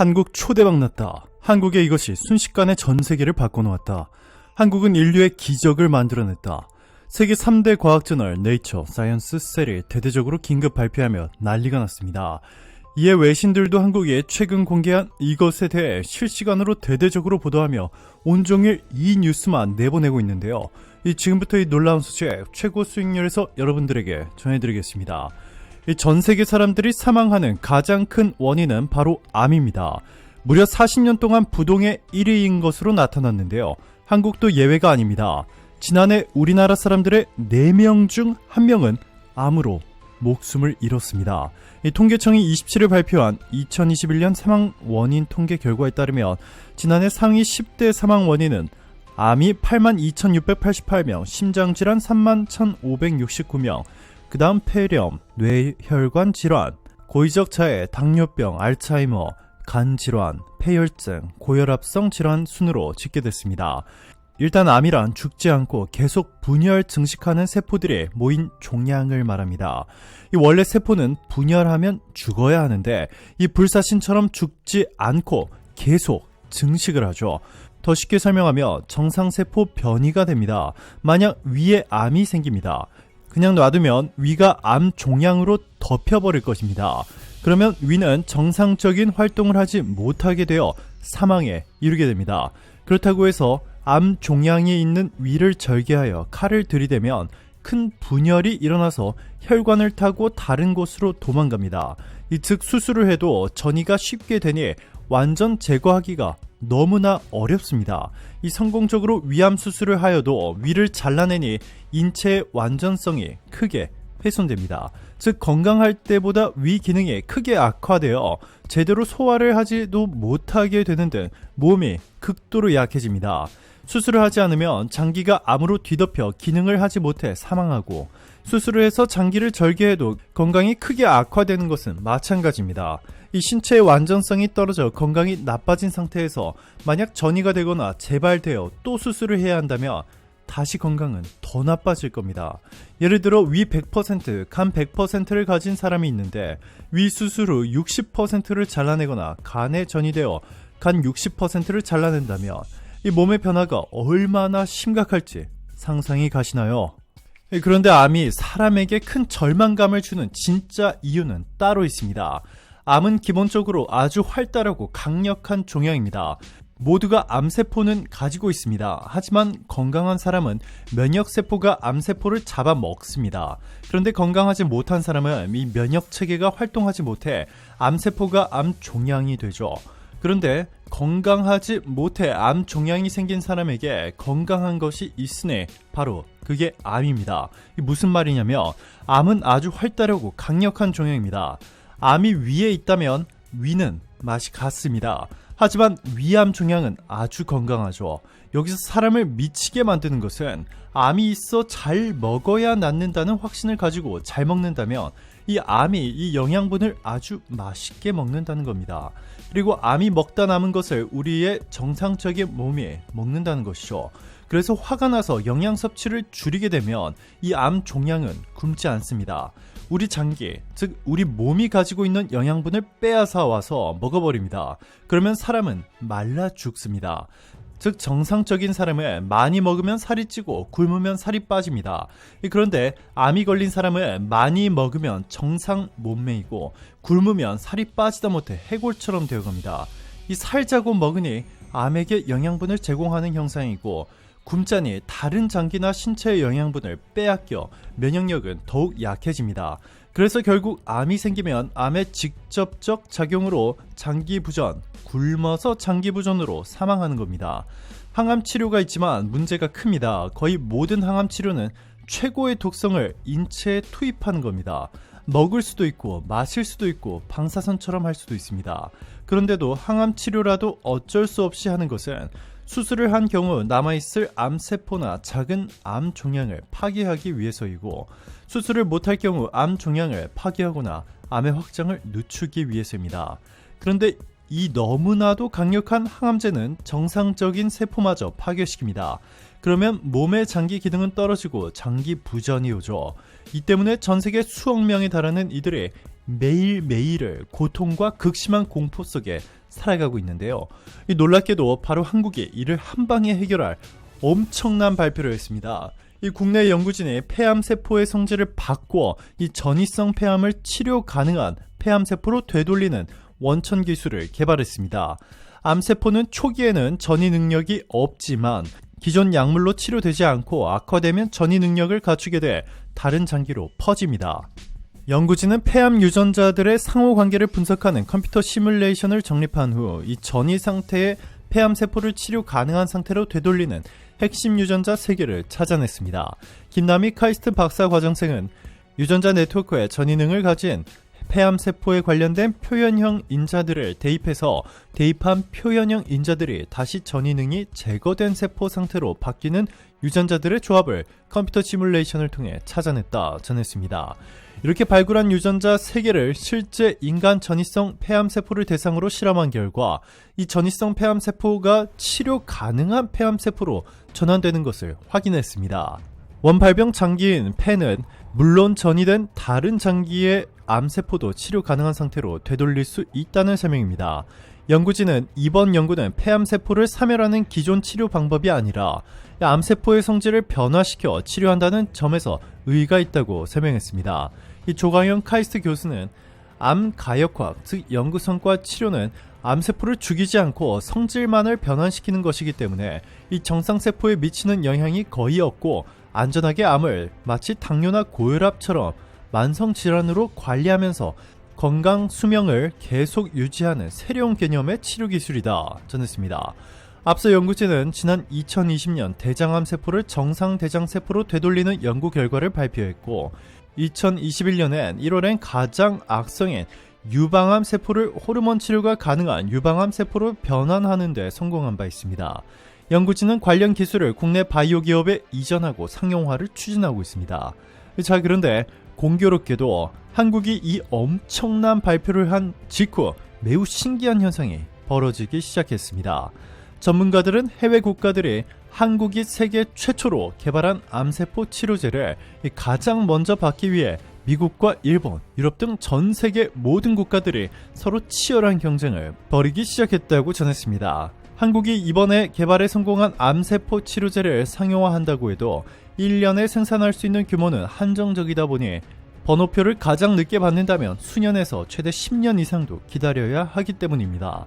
한국 초대박 났다. 한국의 이것이 순식간에 전 세계를 바꿔놓았다. 한국은 인류의 기적을 만들어냈다. 세계 3대 과학저널 네이처, 사이언스, 셀이 대대적으로 긴급 발표하며 난리가 났습니다. 이에 외신들도 한국이 최근 공개한 이것에 대해 실시간으로 대대적으로 보도하며 온종일 이 뉴스만 내보내고 있는데요. 지금부터 이 놀라운 소식 최고 수익률에서 여러분들에게 전해드리겠습니다. 전 세계 사람들이 사망하는 가장 큰 원인은 바로 암입니다. 무려 40년 동안 부동의 1위인 것으로 나타났는데요. 한국도 예외가 아닙니다. 지난해 우리나라 사람들의 4명 중 1명은 암으로 목숨을 잃었습니다. 통계청이 27일 발표한 2021년 사망 원인 통계 결과에 따르면 지난해 상위 10대 사망 원인은 암이 82,688명, 심장질환 31,569명, 그 다음 폐렴, 뇌혈관 질환, 고의적 자해, 당뇨병, 알츠하이머, 간질환, 폐혈증, 고혈압성 질환 순으로 집계됐습니다. 일단 암이란 죽지 않고 계속 분열 증식하는 세포들이 모인 종양을 말합니다. 원래 세포는 분열하면 죽어야 하는데 이 불사신처럼 죽지 않고 계속 증식을 하죠. 더 쉽게 설명하면 정상세포 변이가 됩니다. 만약 위에 암이 생깁니다. 그냥 놔두면 위가 암 종양으로 덮여버릴 것입니다. 그러면 위는 정상적인 활동을 하지 못하게 되어 사망에 이르게 됩니다. 그렇다고 해서 암 종양이 있는 위를 절개하여 칼을 들이대면 큰 분열이 일어나서 혈관을 타고 다른 곳으로 도망갑니다. 즉 수술을 해도 전이가 쉽게 되니 완전 제거하기가 너무나 어렵습니다. 성공적으로 위암 수술을 하여도 위를 잘라내니 인체의 완전성이 크게 훼손됩니다. 즉 건강할 때보다 위 기능이 크게 악화되어 제대로 소화를 하지도 못하게 되는 등 몸이 극도로 약해집니다. 수술을 하지 않으면 장기가 암으로 뒤덮여 기능을 하지 못해 사망하고, 수술을 해서 장기를 절개해도 건강이 크게 악화되는 것은 마찬가지입니다. 이 신체의 완전성이 떨어져 건강이 나빠진 상태에서 만약 전이가 되거나 재발되어 또 수술을 해야 한다면 다시 건강은 더 나빠질 겁니다. 예를 들어 위 100%, 간 100%를 가진 사람이 있는데 위 수술 후 60%를 잘라내거나 간에 전이 되어 간 60%를 잘라낸다면 이 몸의 변화가 얼마나 심각할지 상상이 가시나요? 그런데 암이 사람에게 큰 절망감을 주는 진짜 이유는 따로 있습니다. 암은 기본적으로 아주 활달하고 강력한 종양입니다. 모두가 암세포는 가지고 있습니다. 하지만 건강한 사람은 면역세포가 암세포를 잡아먹습니다. 그런데 건강하지 못한 사람은 이 면역체계가 활동하지 못해 암세포가 암종양이 되죠. 그런데 건강하지 못해 암 종양이 생긴 사람에게 건강한 것이 있으니 바로 그게 암입니다. 무슨 말이냐면 암은 아주 활달하고 강력한 종양입니다. 암이 위에 있다면 위는 맛이 같습니다. 하지만 위암 종양은 아주 건강하죠. 여기서 사람을 미치게 만드는 것은 암이 있어 잘 먹어야 낫는다는 확신을 가지고 잘 먹는다면 이 암이 이 영양분을 아주 맛있게 먹는다는 겁니다. 그리고 암이 먹다 남은 것을 우리의 정상적인 몸이 먹는다는 것이죠. 그래서 화가 나서 영양 섭취를 줄이게 되면 이 암 종양은 굶지 않습니다. 우리 장기, 즉 우리 몸이 가지고 있는 영양분을 빼앗아 와서 먹어버립니다. 그러면 사람은 말라 죽습니다. 즉 정상적인 사람은 많이 먹으면 살이 찌고 굶으면 살이 빠집니다. 그런데 암이 걸린 사람은 많이 먹으면 정상 몸매이고 굶으면 살이 빠지다 못해 해골처럼 되어갑니다. 이 살자고 먹으니 암에게 영양분을 제공하는 형상이고 굶자니 다른 장기나 신체의 영양분을 빼앗겨 면역력은 더욱 약해집니다. 그래서 결국 암이 생기면 암의 직접적 작용으로 장기부전, 굶어서 장기부전으로 사망하는 겁니다. 항암 치료가 있지만 문제가 큽니다. 거의 모든 항암 치료는 최고의 독성을 인체에 투입하는 겁니다. 먹을 수도 있고 마실 수도 있고 방사선처럼 할 수도 있습니다. 그런데도 항암 치료라도 어쩔 수 없이 하는 것은 수술을 한 경우 남아있을 암세포나 작은 암 종양을 파괴하기 위해서이고, 수술을 못할 경우 암 종양을 파괴하거나 암의 확장을 늦추기 위해서입니다. 그런데 이 너무나도 강력한 항암제는 정상적인 세포마저 파괴시킵니다. 그러면 몸의 장기 기능은 떨어지고 장기 부전이 오죠. 이 때문에 전 세계 수억 명에 달하는 이들이 매일매일을 고통과 극심한 공포 속에 살아가고 있는데요. 놀랍게도 바로 한국이 이를 한방에 해결할 엄청난 발표를 했습니다. 이 국내 연구진이 폐암세포의 성질을 바꿔 이 전이성 폐암을 치료 가능한 폐암세포로 되돌리는 원천 기술을 개발했습니다. 암세포는 초기에는 전이 능력이 없지만 기존 약물로 치료되지 않고 악화되면 전이 능력을 갖추게 돼 다른 장기로 퍼집니다. 연구진은 폐암 유전자들의 상호관계를 분석하는 컴퓨터 시뮬레이션을 정립한 후 이 전이 상태의 폐암세포를 치료 가능한 상태로 되돌리는 핵심 유전자 3개를 찾아냈습니다. 김남희 카이스트 박사 과정생은 유전자 네트워크에 전이능을 가진 폐암세포에 관련된 표현형 인자들을 대입해서 대입한 표현형 인자들이 다시 전이능이 제거된 세포 상태로 바뀌는 유전자들의 조합을 컴퓨터 시뮬레이션을 통해 찾아냈다 전했습니다. 이렇게 발굴한 유전자 3개를 실제 인간 전이성 폐암세포를 대상으로 실험한 결과 이 전이성 폐암세포가 치료 가능한 폐암세포로 전환되는 것을 확인했습니다. 원발병 장기인 폐는 물론 전이된 다른 장기의 암세포도 치료 가능한 상태로 되돌릴 수 있다는 설명입니다. 연구진은 이번 연구는 폐암세포를 사멸하는 기존 치료 방법이 아니라 암세포의 성질을 변화시켜 치료한다는 점에서 의의가 있다고 설명했습니다. 이 조광현 카이스트 교수는 암가역학, 즉 연구성과 치료는 암세포를 죽이지 않고 성질만을 변환시키는 것이기 때문에 이 정상세포에 미치는 영향이 거의 없고 안전하게 암을 마치 당뇨나 고혈압처럼 만성질환으로 관리하면서 건강 수명을 계속 유지하는 새로운 개념의 치료 기술이다 전했습니다. 앞서 연구진은 지난 2020년 대장암 세포를 정상 대장세포로 되돌리는 연구 결과를 발표했고 2021년엔 1월엔 가장 악성인 유방암 세포를 호르몬 치료가 가능한 유방암 세포로 변환하는 데 성공한 바 있습니다. 연구진은 관련 기술을 국내 바이오 기업에 이전하고 상용화를 추진하고 있습니다. 자, 그런데 공교롭게도 한국이 이 엄청난 발표를 한 직후 매우 신기한 현상이 벌어지기 시작했습니다. 전문가들은 해외 국가들이 한국이 세계 최초로 개발한 암세포 치료제를 가장 먼저 받기 위해 미국과 일본, 유럽 등 전 세계 모든 국가들이 서로 치열한 경쟁을 벌이기 시작했다고 전했습니다. 한국이 이번에 개발에 성공한 암세포 치료제를 상용화한다고 해도 1년에 생산할 수 있는 규모는 한정적이다 보니 번호표를 가장 늦게 받는다면 수년에서 최대 10년 이상도 기다려야 하기 때문입니다.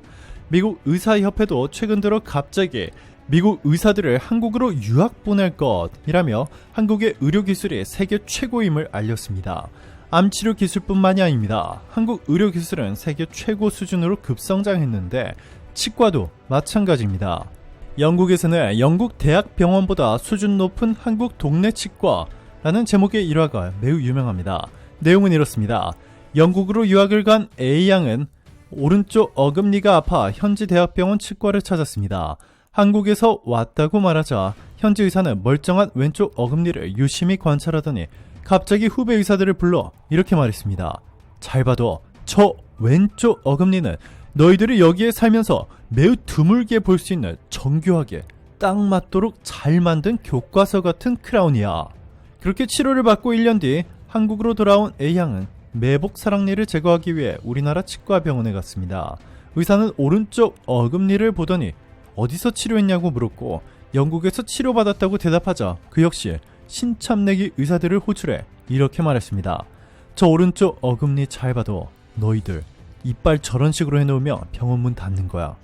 미국 의사협회도 최근 들어 갑자기 미국 의사들을 한국으로 유학 보낼 것이라며 한국의 의료기술이 세계 최고임을 알렸습니다. 암치료 기술뿐만이 아닙니다. 한국 의료기술은 세계 최고 수준으로 급성장했는데 치과도 마찬가지입니다. 영국에서는 영국 대학병원보다 수준 높은 한국 동네 치과라는 제목의 일화가 매우 유명합니다. 내용은 이렇습니다. 영국으로 유학을 간 A양은 오른쪽 어금니가 아파 현지 대학병원 치과를 찾았습니다. 한국에서 왔다고 말하자 현지 의사는 멀쩡한 왼쪽 어금니를 유심히 관찰하더니 갑자기 후배 의사들을 불러 이렇게 말했습니다. 잘 봐도 저 왼쪽 어금니는 너희들이 여기에 살면서 매우 드물게 볼 수 있는 정교하게 딱 맞도록 잘 만든 교과서 같은 크라운이야. 그렇게 치료를 받고 1년 뒤 한국으로 돌아온 A양은 매복 사랑니를 제거하기 위해 우리나라 치과병원에 갔습니다. 의사는 오른쪽 어금니를 보더니 어디서 치료했냐고 물었고 영국에서 치료받았다고 대답하자 그 역시 신참내기 의사들을 호출해 이렇게 말했습니다. 저 오른쪽 어금니 잘 봐도 너희들 이빨 저런 식으로 해놓으면 병원 문 닫는 거야.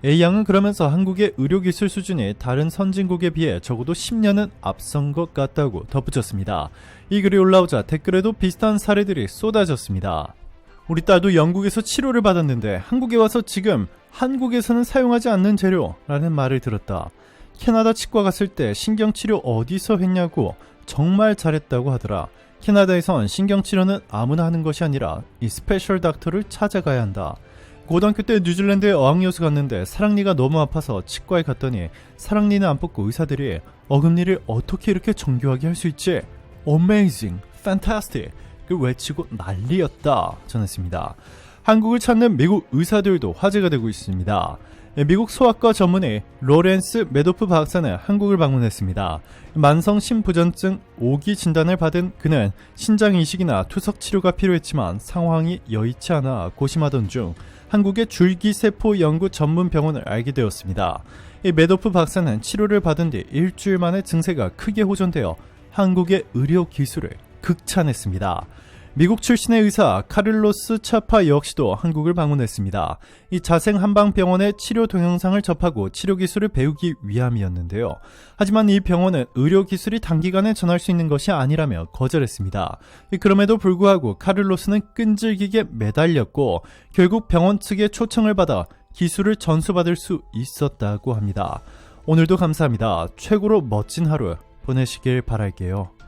A양은 그러면서 한국의 의료기술 수준이 다른 선진국에 비해 적어도 10년은 앞선 것 같다고 덧붙였습니다. 이 글이 올라오자 댓글에도 비슷한 사례들이 쏟아졌습니다. 우리 딸도 영국에서 치료를 받았는데 한국에 와서 지금 한국에서는 사용하지 않는 재료라는 말을 들었다. 캐나다 치과 갔을 때 신경치료 어디서 했냐고 정말 잘했다고 하더라. 캐나다에선 신경치료는 아무나 하는 것이 아니라 이 스페셜 닥터를 찾아가야 한다. 고등학교 때 뉴질랜드에 어학연수 갔는데 사랑니가 너무 아파서 치과에 갔더니 사랑니는 안 뽑고 의사들이 어금니를 어떻게 이렇게 정교하게 할 수 있지? Amazing, fantastic 그 외치고 난리였다 전했습니다. 한국을 찾는 미국 의사들도 화제가 되고 있습니다. 미국 소아과 전문의 로렌스 메도프 박사는 한국을 방문했습니다. 만성 심부전증 5기 진단을 받은 그는 신장 이식이나 투석 치료가 필요했지만 상황이 여의치 않아 고심하던 중 한국의 줄기세포 연구 전문 병원을 알게 되었습니다. 이 메도프 박사는 치료를 받은 뒤 일주일 만에 증세가 크게 호전되어 한국의 의료 기술을 극찬했습니다. 미국 출신의 의사 카를로스 차파 역시도 한국을 방문했습니다. 이 자생한방병원의 치료 동영상을 접하고 치료 기술을 배우기 위함이었는데요. 하지만 이 병원은 의료 기술이 단기간에 전할 수 있는 것이 아니라며 거절했습니다. 그럼에도 불구하고 카를로스는 끈질기게 매달렸고 결국 병원 측의 초청을 받아 기술을 전수받을 수 있었다고 합니다. 오늘도 감사합니다. 최고로 멋진 하루 보내시길 바랄게요.